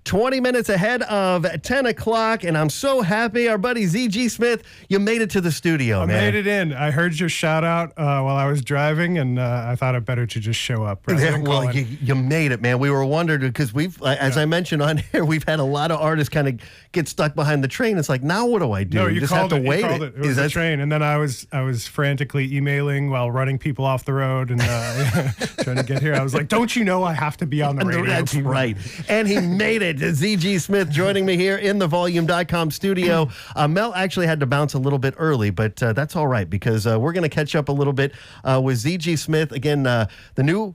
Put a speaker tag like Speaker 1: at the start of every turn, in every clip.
Speaker 1: 20 minutes ahead of 10 o'clock, and I'm so happy. Our buddy ZG Smith, you made it to the studio, man.
Speaker 2: I made it in. I heard your shout out while I was driving, and I thought it better to just show up.
Speaker 1: Yeah, well, you made it, man. We were wondering because we've, as I mentioned on here, we've had a lot of artists kind of get stuck behind the train. It's like, now what do I do?
Speaker 2: No, you
Speaker 1: just
Speaker 2: called
Speaker 1: have to wait.
Speaker 2: It was the train, and then I was frantically emailing while running people off the road and trying to get here. I was like, don't you know I have to be on the radio?
Speaker 1: That's right. And he made it. ZG Smith joining me here in the Volume.com studio. Mel actually had to bounce a little bit early, but that's all right because we're going to catch up a little bit with ZG Smith. Again, the new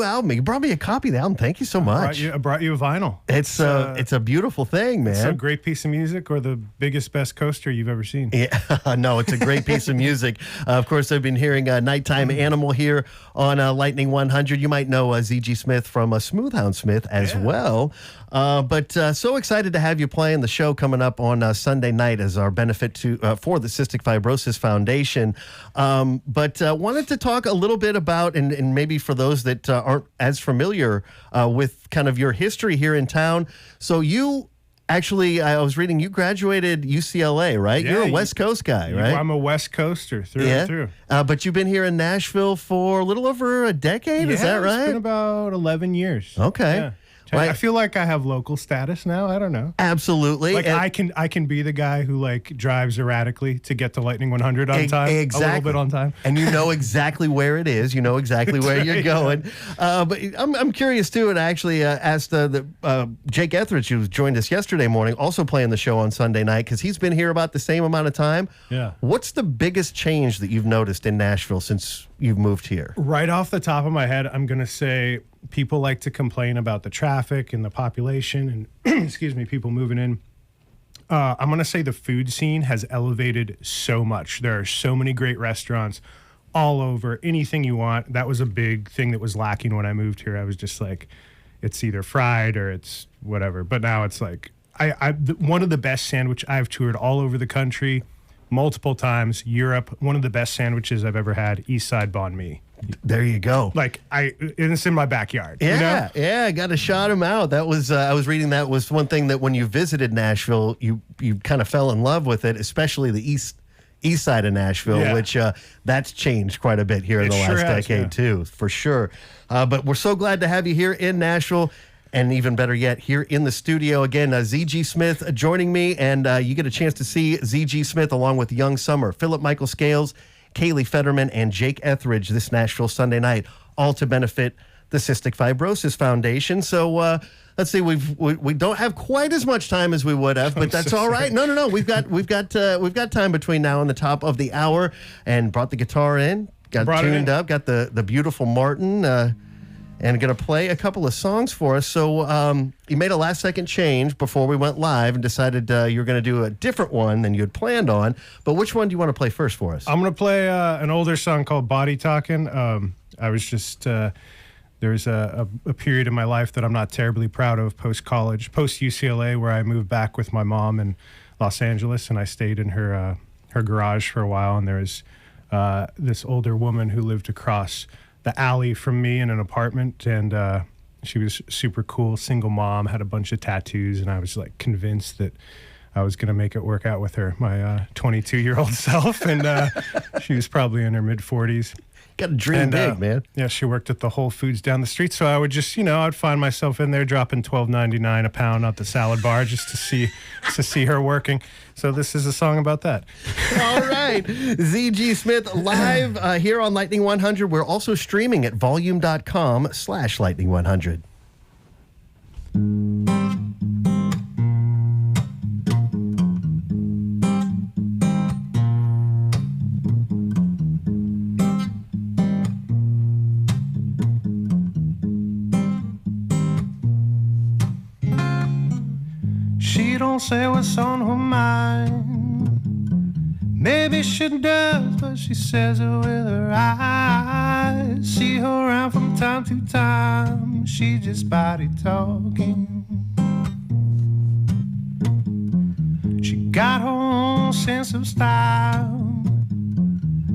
Speaker 1: album. You brought me a copy of the album. Thank you so much.
Speaker 2: I brought you a vinyl.
Speaker 1: It's a beautiful thing, man.
Speaker 2: It's a great piece of music, or the biggest, best coaster you've ever seen.
Speaker 1: Yeah, no, it's a great piece of music. Of course, I've been hearing Nighttime Animal here on Lightning 100. You might know ZG Smith from Smoothhound Smith as well. But so excited to have you playing the show coming up on Sunday night as our benefit for the Cystic Fibrosis Foundation. But wanted to talk a little bit about, and maybe for those that aren't as familiar with kind of your history here in town. So you actually, I was reading, you graduated UCLA, right?
Speaker 2: Yeah,
Speaker 1: You're a West Coast guy, right?
Speaker 2: I'm a West Coaster through and through.
Speaker 1: But you've been here in Nashville for a little over a decade, is that right?
Speaker 2: It's been about 11 years.
Speaker 1: Okay.
Speaker 2: Yeah.
Speaker 1: Right.
Speaker 2: I feel like I have local status now. I don't know.
Speaker 1: Absolutely.
Speaker 2: Like I can be the guy who like drives erratically to get to Lightning 100 on time.
Speaker 1: Exactly.
Speaker 2: A little bit on time.
Speaker 1: And you know exactly where it is. You know exactly where you're going. But I'm curious too, and I actually asked Jake Etheridge, who joined us yesterday morning, also playing the show on Sunday night, because he's been here about the same amount of time.
Speaker 2: Yeah.
Speaker 1: What's the biggest change that you've noticed in Nashville since you've moved here?
Speaker 2: Right off the top of my head, I'm going to say people like to complain about the traffic and the population and, excuse me, people moving in. I'm going to say the food scene has elevated so much. There are so many great restaurants all over, anything you want. That was a big thing that was lacking when I moved here. I was just like, it's either fried or it's whatever. But now it's like, one of the best sandwich, I've toured all over the country multiple times, Europe. One of the best sandwiches I've ever had, East Side Banh Mi.
Speaker 1: There you go.
Speaker 2: Like it's in my backyard.
Speaker 1: Yeah,
Speaker 2: you know?
Speaker 1: yeah. Got to shout him out. That was I was reading that was one thing that when you visited Nashville, you kind of fell in love with it, especially the east side of Nashville, which that's changed quite a bit here in the last decade too, for sure. But we're so glad to have you here in Nashville. And even better yet, here in the studio again, ZG Smith joining me, and you get a chance to see ZG Smith along with Young Summer, Philip Michael Scales, Kaylee Fetterman, and Jake Etheridge this Nashville Sunday night, all to benefit the Cystic Fibrosis Foundation. So let's see, we don't have quite as much time as we would have, but that's all right. No, we've got time between now and the top of the hour, and brought the guitar in, got tuned up, got the beautiful Martin. And going to play a couple of songs for us. So you made a last-second change before we went live and decided you were going to do a different one than you had planned on. But which one do you want to play first for us?
Speaker 2: I'm going to play an older song called Body Talkin'. I was just, there's a period in my life that I'm not terribly proud of post-college, post-UCLA, where I moved back with my mom in Los Angeles, and I stayed in her garage for a while. And there was this older woman who lived across the alley from me in an apartment, and she was super cool, single mom, had a bunch of tattoos, and I was like convinced that I was going to make it work out with her, my 22-year-old self, and she was probably in her mid-40s.
Speaker 1: Got to dream big, man.
Speaker 2: Yeah, she worked at the Whole Foods down the street, so I would just, I'd find myself in there dropping $12.99 a pound at the salad bar just to see her working. So this is a song about that.
Speaker 1: All right. ZG Smith live here on Lightning 100. We're also streaming at volume.com/Lightning 100.
Speaker 2: She don't say what's on her mind. Maybe she does, but she says it with her eyes. See her around from time to time. She just body talking. She got her own sense of style.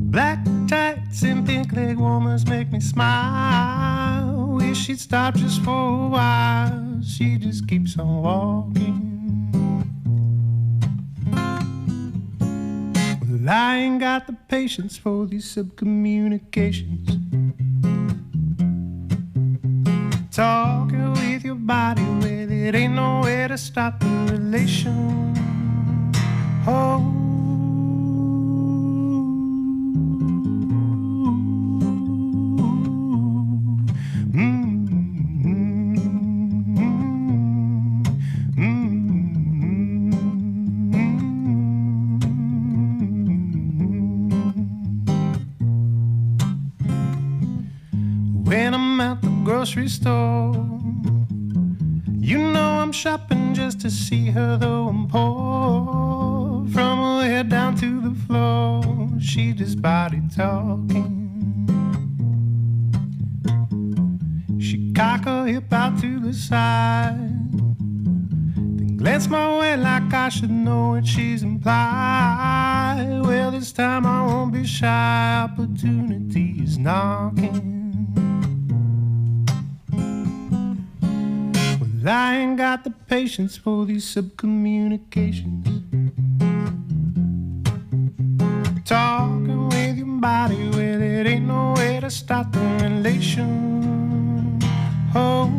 Speaker 2: Black tights and pink leg warmers make me smile. Wish she'd stop just for a while. she just keeps on walking. Well, I ain't got the patience for these subcommunications. Talking with your body, well, it ain't no way to stop the relation. Oh. When I'm at the grocery store, you know I'm shopping just to see her, though I'm poor. From her head down to the floor, she just body talking. She cock her hip out to the side, then glance my way like I should know what she's implied. Well, this time I won't be shy, opportunity is knocking. I ain't got the patience for these subcommunications. Talking with your body, well, it ain't no way to stop the relation. Oh.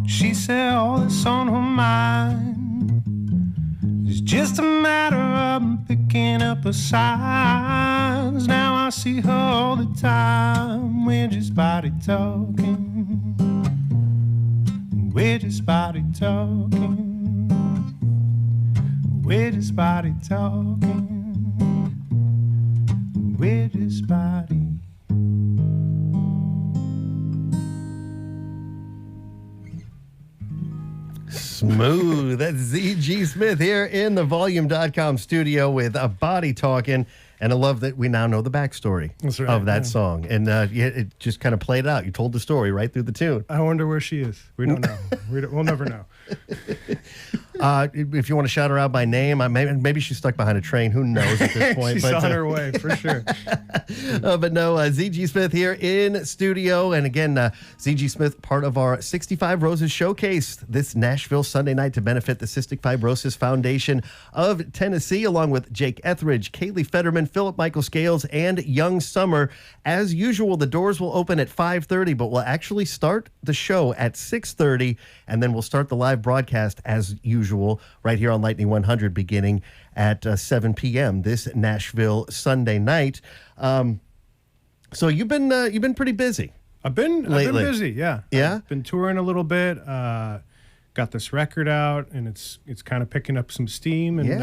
Speaker 2: She said all that's on her mind is just a matter of picking up her signs. Now I see her all the time. We're just body talking. We're just body talking. We're just body talking. We're just body.
Speaker 1: Smooth. That's Z.G. Smith here in the Volume.com studio with a Body Talking. And I love that we now know the backstory of that song. And it just kind of played out. You told the story right through the tune.
Speaker 2: I wonder where she is. We don't know. We'll never know.
Speaker 1: If you want to shout her out by name, maybe she's stuck behind a train. Who knows at this point?
Speaker 2: She's on her way, for sure.
Speaker 1: But no, Z.G. Smith here in studio. And again, Z.G. Smith, part of our 65 Roses Showcase this Nashville Sunday night to benefit the Cystic Fibrosis Foundation of Tennessee, along with Jake Etheridge, Kaylee Fetterman, Philip Michael Scales, and Young Summer. As usual, the doors will open at 5:30, but we'll actually start the show at 6:30, and then we'll start the live broadcast as usual right here on Lightning 100 beginning at 7 p.m. this Nashville Sunday night. So you've been pretty busy.
Speaker 2: I've been busy, yeah.
Speaker 1: Yeah?
Speaker 2: I've been touring a little bit. Got this record out, and it's kind of picking up some steam, and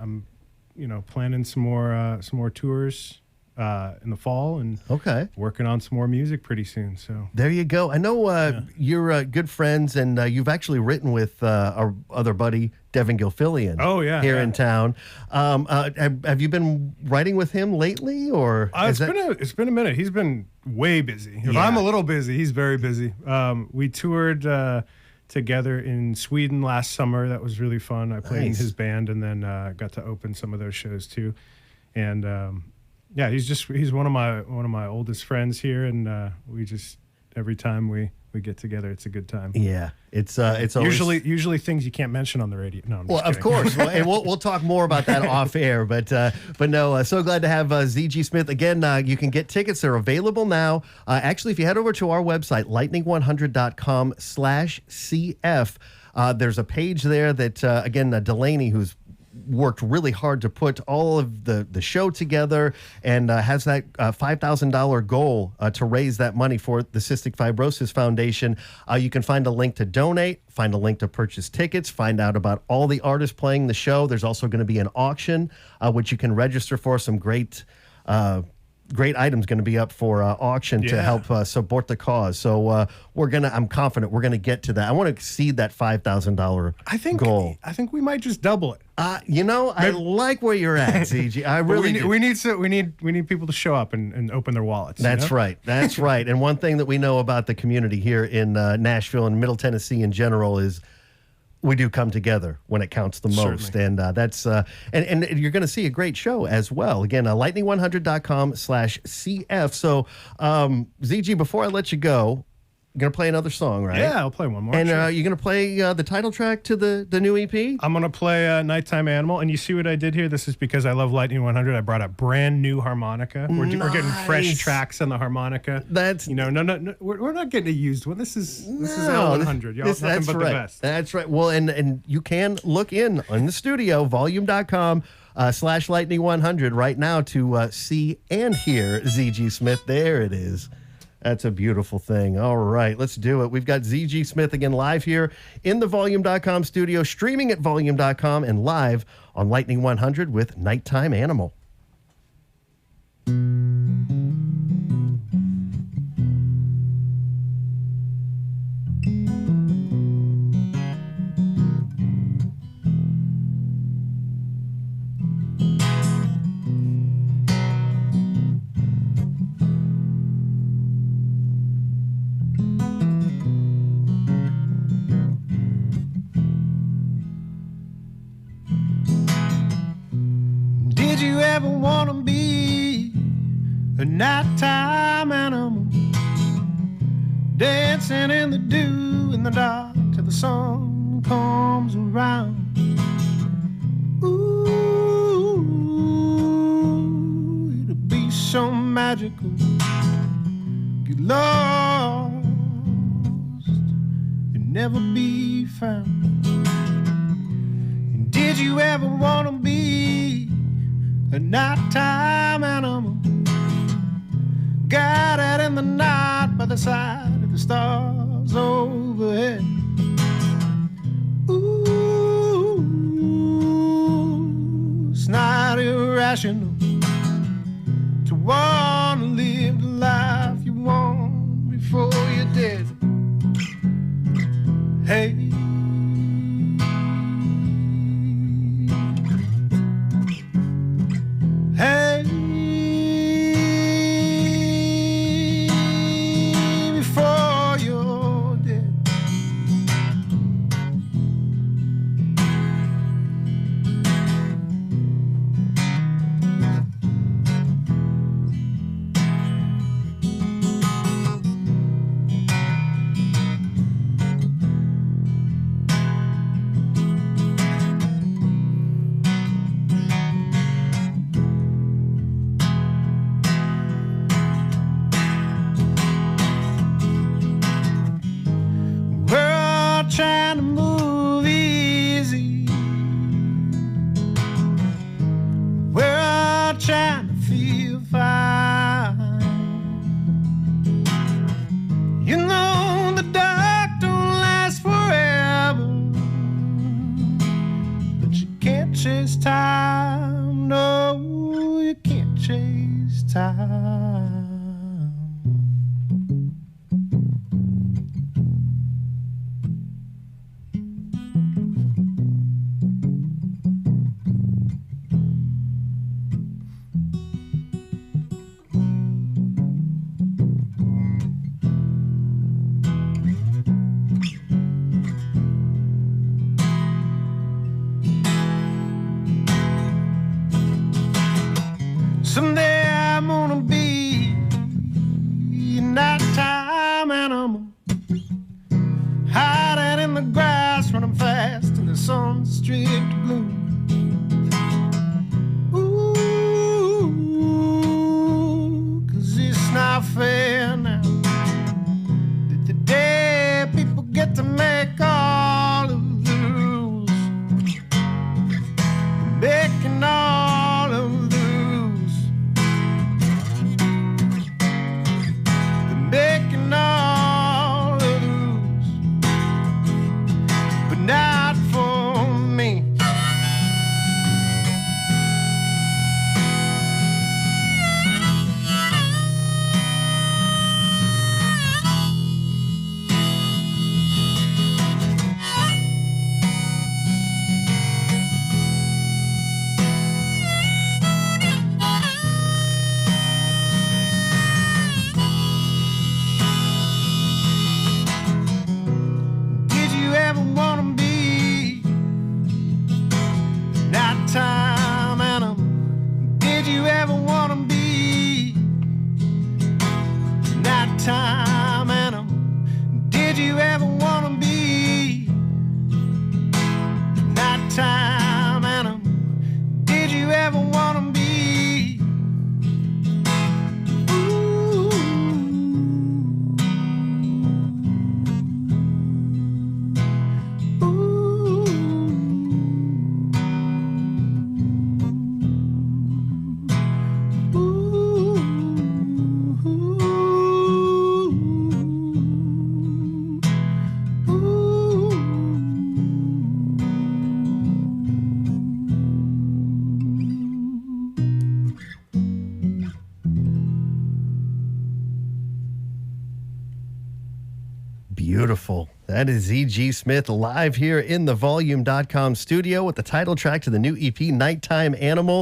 Speaker 2: I'm planning some more tours in the fall, and working on some more music pretty soon. So
Speaker 1: there you go. I know you're good friends, and you've actually written with our other buddy Devin Gilfillian.
Speaker 2: Oh yeah,
Speaker 1: here in town. Have you been writing with him lately, or
Speaker 2: it's been a minute? He's been way busy. If I'm a little busy, he's very busy. We toured together in Sweden last summer. That was really fun. I played in his band, and then got to open some of those shows too. And he's one of my oldest friends here, and we just every time we get together, it's a good time.
Speaker 1: Yeah, it's always...
Speaker 2: usually things you can't mention on the radio. No, I'm just
Speaker 1: kidding. Of course, and we'll talk more about that off air. But no, so glad to have Z.G. Smith again. You can get tickets; they're available now. Actually, if you head over to our website, lightning100.com/CF, there's a page there that again Delaney, who's worked really hard to put all of the show together, and has that $5,000 goal to raise that money for the Cystic Fibrosis Foundation. You can find a link to donate, find a link to purchase tickets, find out about all the artists playing the show. There's also going to be an auction, which you can register for. Some great great items going to be up for auction to help support the cause. So I'm confident we're gonna get to that. I want to exceed that $5,000 goal.
Speaker 2: I think we might just double it.
Speaker 1: I like where you're at, CG. I really do.
Speaker 2: We need people to show up and open their wallets.
Speaker 1: That's right. That's right. And one thing that we know about the community here in Nashville and Middle Tennessee in general is we do come together when it counts the most.
Speaker 2: Certainly.
Speaker 1: And that's and you're going to see a great show as well. Again, lightning100.com/CF. So, ZG, before I let you go, you're going to play another song, right?
Speaker 2: Yeah, I'll play one more.
Speaker 1: And
Speaker 2: sure.
Speaker 1: you're going to play the title track to the new EP?
Speaker 2: I'm going to play Nighttime Animal. And you see what I did here? This is because I love Lightning 100. I brought a brand new harmonica. We're getting fresh tracks on the harmonica.
Speaker 1: That's...
Speaker 2: No, we're not getting a used one. This is L100. Y'all, nothing but
Speaker 1: right.
Speaker 2: the best.
Speaker 1: That's right. Well, and you can look in the studio, volume.com /lightning100 right now to see and hear ZG Smith. There it is. That's a beautiful thing. All right, let's do it. We've got ZG Smith again live here in the volume.com studio, streaming at volume.com and live on Lightning 100 with Nighttime Animal.
Speaker 2: Did you ever want to be a nighttime animal, dancing in the dew in the dark till the sun comes around? Ooh, it'd be so magical. Get lost and never be found. And did you ever want to be a nighttime animal, guided in the night by the side of the stars overhead? Ooh, it's not irrational to want to live the life you want before you're dead. Hey, hey, before you're dead. We're all trying to move easy. We're all trying to feel fine. You know the dark don't last forever, but you can't chase time. No, you can't chase time. Someday I'm gonna be a nighttime animal, hiding in the grass, running fast in the sun's stripped gloom. Ooh, 'cause it's not fair now that the dead people get to make all of the rules, making all of the making all of the rules, but not for me.
Speaker 1: Nighttime animal, did you ever want to be? Nighttime animal, did you ever want to be? Ooh. Ooh. Beautiful. That is E.G. Smith live here in the Volume.com studio with the title track to the new EP, Nighttime Animal.